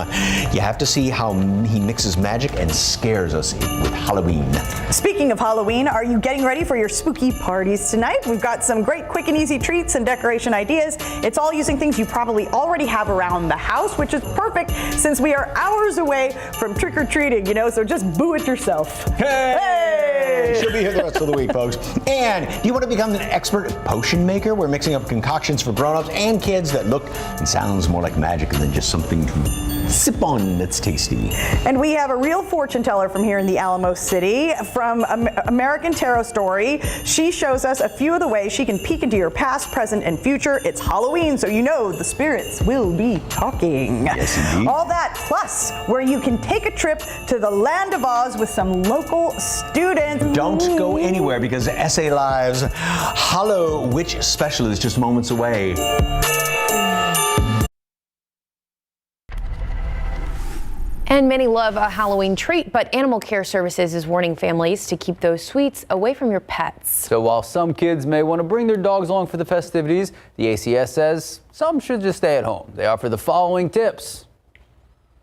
You have to see how he mixes magic and scares us with Halloween. Speaking of Halloween, are you getting ready for your spooky parties tonight? We've got some great quick and easy treats and decoration ideas. It's all using things you probably already have around the house, which is perfect since we are hours away from trick-or-treating, you know, so just boo it yourself. Hey! She'll be here the rest of the week, folks. And do you want to become an expert potion maker? We're mixing up concoctions for grown-ups and kids that look and sounds more like magic than just something to sip on that's tasty. And we have a real fortune teller from here in the Alamo City from American Tarot Story. She shows us a few of the ways she can peek into your past, present, and future. It's Halloween, so you know the spirits will be talking. Yes, indeed. All that plus where you can take a trip to the Land of Oz with some local students. Don't go anywhere because SA Live's Hollow Witch Special is just moments away. And many love a Halloween treat, but Animal Care Services is warning families to keep those sweets away from your pets. So while some kids may want to bring their dogs along for the festivities, the ACS says some should just stay at home. They offer the following tips.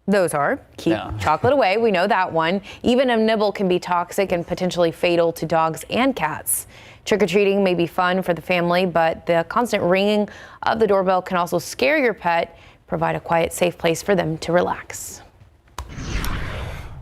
Those are keep chocolate away. We know that one. Even a nibble can be toxic and potentially fatal to dogs and cats. Trick-or-treating may be fun for the family, but the constant ringing of the doorbell can also scare your pet. Provide a quiet, safe place for them to relax.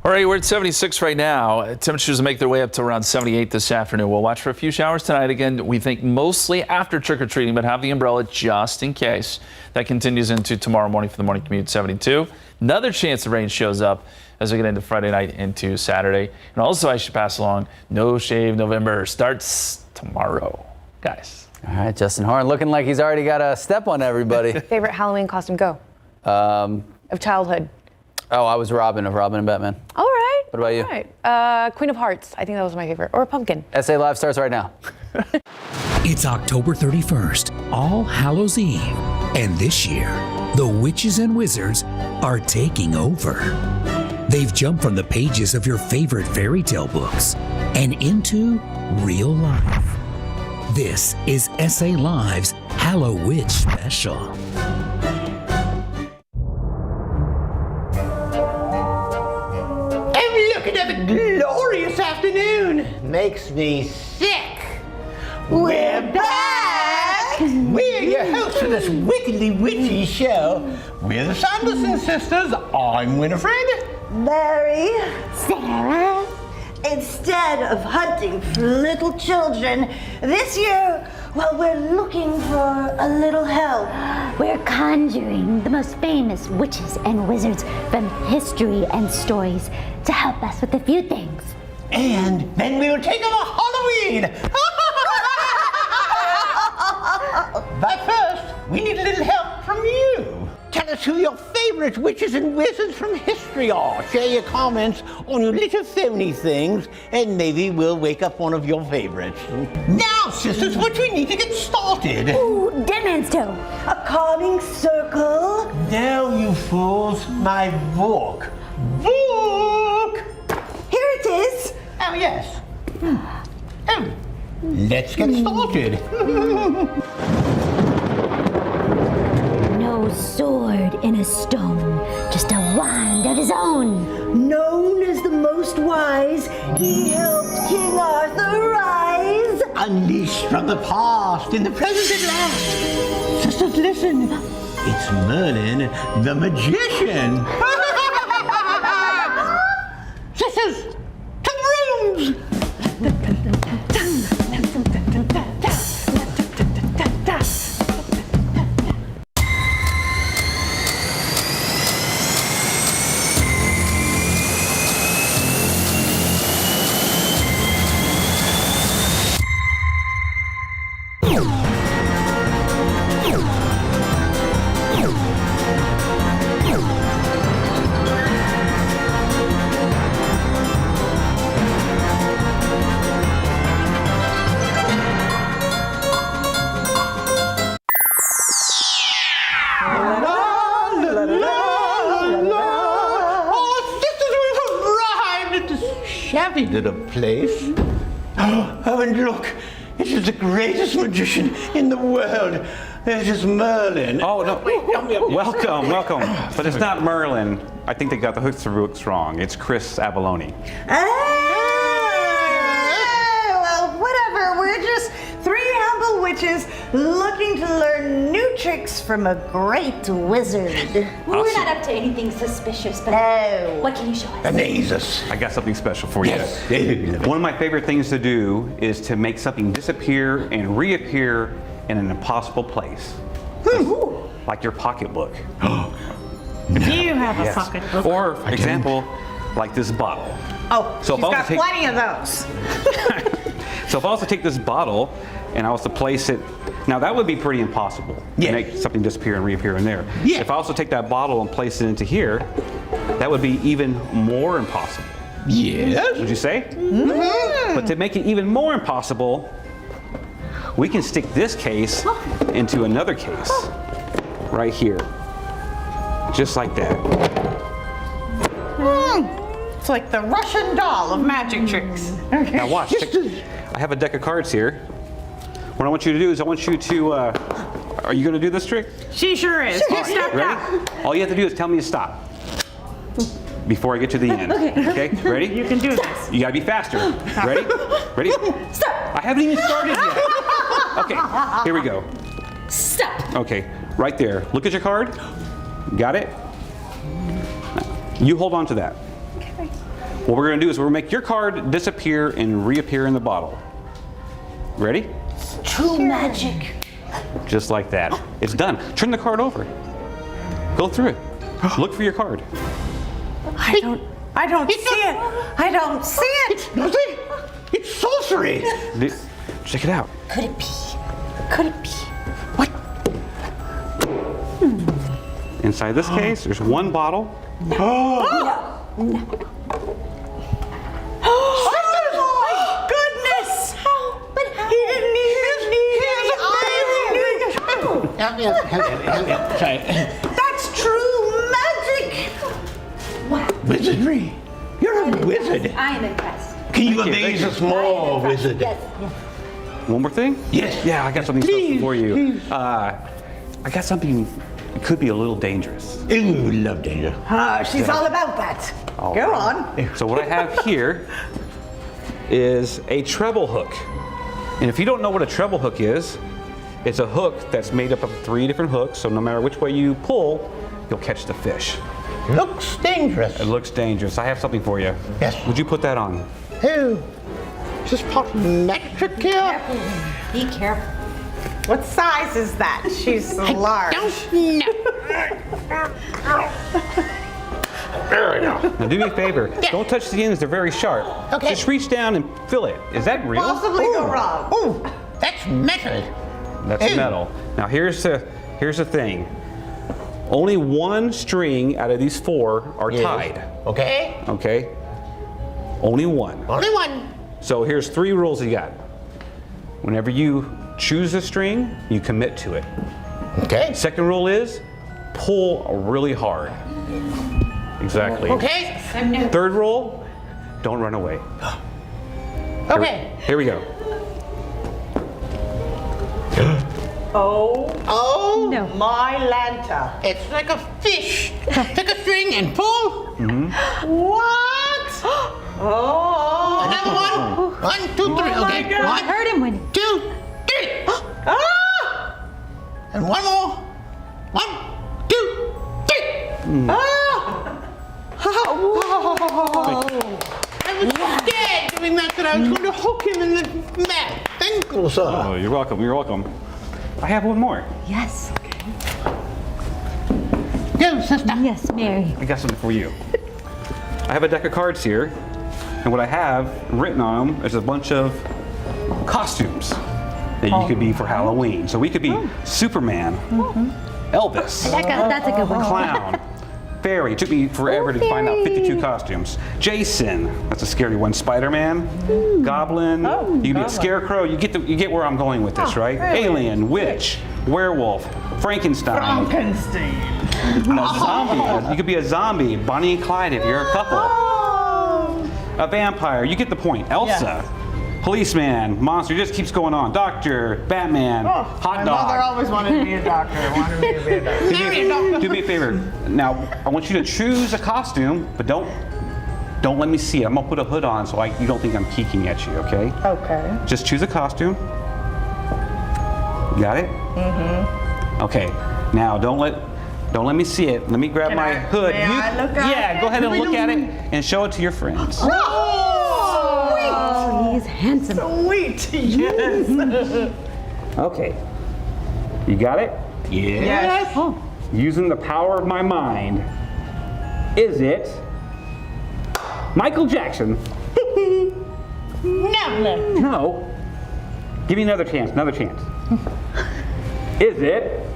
All right, we're at 76 right now. Temperatures will make their way up to around 78 this afternoon. We'll watch for a few showers tonight. Again, we think mostly after trick-or-treating, but have the umbrella just in case. That continues into tomorrow morning for the morning commute, 72. Another chance the rain shows up as we get into Friday night into Saturday. And also, I should pass along, No Shave November starts tomorrow, guys. All right, Justin Horn looking like he's already got a step on everybody. Favorite Halloween costume, go. Of childhood. Oh, I was Robin of Robin and Batman. All right. What about you? All right. Queen of Hearts. I think that was my favorite. Or a pumpkin. SA Live starts right now. It's October 31st, All Hallows Eve. And this year, the witches and wizards are taking over. They've jumped from the pages of your favorite fairy tale books and into real life. This is SA Live's Hallow Witch Special. Another glorious afternoon. Makes me sick. We're back! We're your hosts for this wickedly witchy show. We're the Sanderson sisters. I'm Winifred. Mary. Sarah. Instead of hunting for little children, this year, well, we're looking for a little help. We're conjuring the most famous witches and wizards from history and stories to help us with a few things. And then we will take them a Halloween! But first, we need a little help from you. Tell us who your favorite witches and wizards from history are. Share your comments on your little phony things, and maybe we'll wake up one of your favorites. Now, sisters, what do we need to get started? Ooh, Dead Man's Toe. A calming circle. No, you fools, my book. Book! Here it is. Oh, yes. Oh, let's get started. No sword in a stone, just a wand of his own. Known as the most wise, he helped King Arthur unleashed from the past in the present at last. Sisters, listen. It's Merlin, the magician. Sisters, to the rooms. Shabby little place. Oh, and look, it is the greatest magician in the world. It is Merlin. Oh, no. Welcome, welcome. But it's not Merlin. I think they got the hooks wrong. It's Chris Abalone. Well, whatever. We're just three humble witches looking to learn new tricks from a great wizard. We're not up to anything suspicious, but what can you show us? Jesus. I got something special for you. Yes. One of my favorite things to do is to make something disappear and reappear in an impossible place. Like your pocketbook. Do you have a pocketbook? Or, for example, like this bottle. Oh, So she's got plenty of those. So if I was to take this bottle and I was to place it, now that would be pretty impossible. To make something disappear and reappear in there. If I also take that bottle and place it into here, that would be even more impossible. Yes. Would you say? Mm-hmm. But to make it even more impossible, we can stick this case into another case right here. Just like that. It's like the Russian doll of magic tricks. Okay. Now watch. I have a deck of cards here. What I want you to do is I want you to, are you going to do this trick? She sure is. All right, ready? All you have to do is tell me to stop before I get to the end. Okay, ready? You can do this. You gotta be faster. Ready? Ready? Stop. I haven't even started yet. Okay, here we go. Stop. Okay, right there. Look at your card. Got it? You hold on to that. Okay. What we're gonna do is we're gonna make your card disappear and reappear in the bottle. Ready? True magic. Just like that. It's done. Turn the card over. Go through it. Look for your card. I don't see it. I don't see it. Nothing. It's sorcery. Check it out. Could it be? Could it be? Inside this case, there's one bottle. No. Oh my goodness! But how? He didn't even need Sorry. That's true magic. Wow. Wizardry. You're a wizard. I am impressed. Can you amaze us more, wizard? Yes. One more thing? Yes. Yeah, I got something special for you. I got something that could be a little dangerous. Ooh, love danger. She's all about that. All Go right. on. So what I have here is a treble hook. And if you don't know what a treble hook is, it's a hook that's made up of 3 different hooks, so no matter which way you pull, you'll catch the fish. Looks dangerous. It looks dangerous. I have something for you. Yes. Would you put that on? Oh, is this part of the magic trick here? Be careful. What size is that? She's large. There we go. Now do me a favor. Don't touch the ends. They're very sharp. Okay. Just reach down and feel it. Is that real? Possibly go wrong. Ooh, that's metal. That's metal. Now here's the thing. Only one string out of these 4 are tied. Okay. Okay? Only one. Only one. So here's 3 rules you got. Whenever you choose a string, you commit to it. Okay. Second rule is pull really hard. Exactly. Okay. Third rule, don't run away. Okay. Here we go. Oh No. my Lanta. It's like a fish. Take a string and pull. What? Oh. Another one. 1, 2, 3. Oh my Okay. God. 1, I heard him when. 2, one more. 1, 2, 3. I was scared doing that I was going to hook him in the mat. Thank you, sir. Oh, you're welcome. You're welcome. I have one more. Yes. Go, sister. Yes, Mary. I got something for you. I have a deck of cards here, and what I have written on them is a bunch of costumes that you could be for Halloween. So we could be Superman, Elvis, That's a good one. Clown, Fairy. It took me forever to find out 52 costumes. Jason, that's a scary one. Spider-Man, Goblin. You can be a Scarecrow. You get where I'm going with this, right? Really? Alien, Witch, Werewolf, Frankenstein. A zombie. You could be a zombie, Bonnie and Clyde if you're a couple. A vampire. You get the point. Elsa. Policeman, monster, just keeps going on. Doctor, Batman, hot My dog. mother always wanted to be a doctor. Wanted me to be a doctor. Do me a favor. Now, I want you to choose a costume, but don't let me see it. I'm gonna put a hood on so you don't think I'm peeking at you, okay? Okay. Just choose a costume. Got it? Mm-hmm. Okay. Now, don't let me see it. Let me grab my hood. May I look at it? Go ahead and look at it and show it to your friends. Oh, he's handsome. Sweet. Yes. Okay. You got it? Yes. Oh. Using the power of my mind, is it Michael Jackson? No. No. Give me another chance. Is it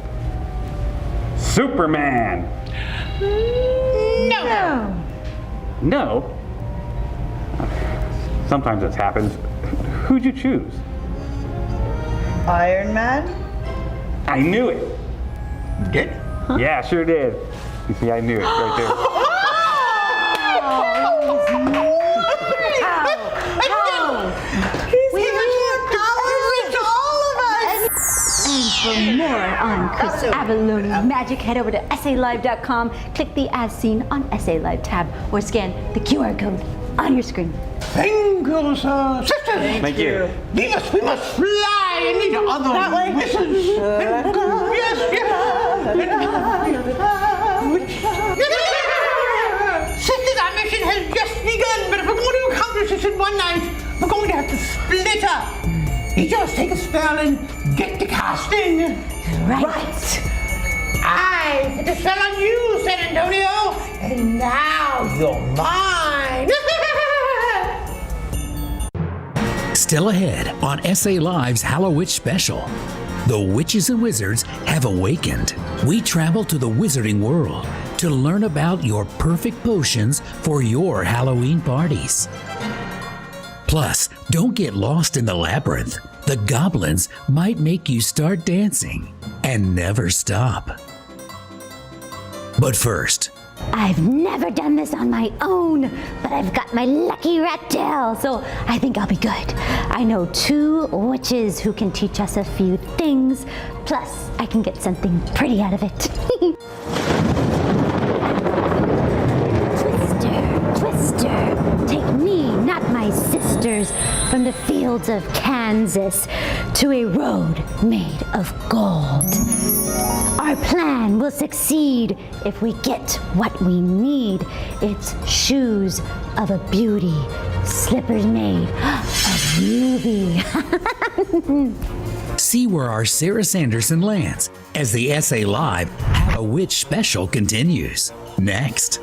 Superman? No. No. Sometimes this happens. Who'd you choose? Iron Man. I knew it. You did? Yeah, sure did. You see, I knew it right there. For more on Chris Avalone magic, head over to SALive.com, click the As Seen on SA Live tab, or scan the QR code on your screen. Thank you, sir. Sisters. Thank you. We must fly and meet other wizards. Sisters, our mission has just begun, but if we're going to accomplish this in one night, we're going to have to split up. You just take a spell and get the casting. Right. I put the spell on you, San Antonio, and now you're mine. Still ahead on SA Live's Halloween special. The witches and wizards have awakened. We travel to the wizarding world to learn about your perfect potions for your Halloween parties. Plus, don't get lost in the labyrinth. The goblins might make you start dancing and never stop. But first, I've never done this on my own, but I've got my lucky rat tail, so I think I'll be good. I know 2 witches who can teach us a few things, plus I can get something pretty out of it. Twister, take me, not my sisters, from the fields of Kansas to a road made of gold. Our plan will succeed if we get what we need. It's shoes of a beauty, slippers made of ruby. see where our Sarah Sanderson lands as the SA Live How to Witch special continues. Next.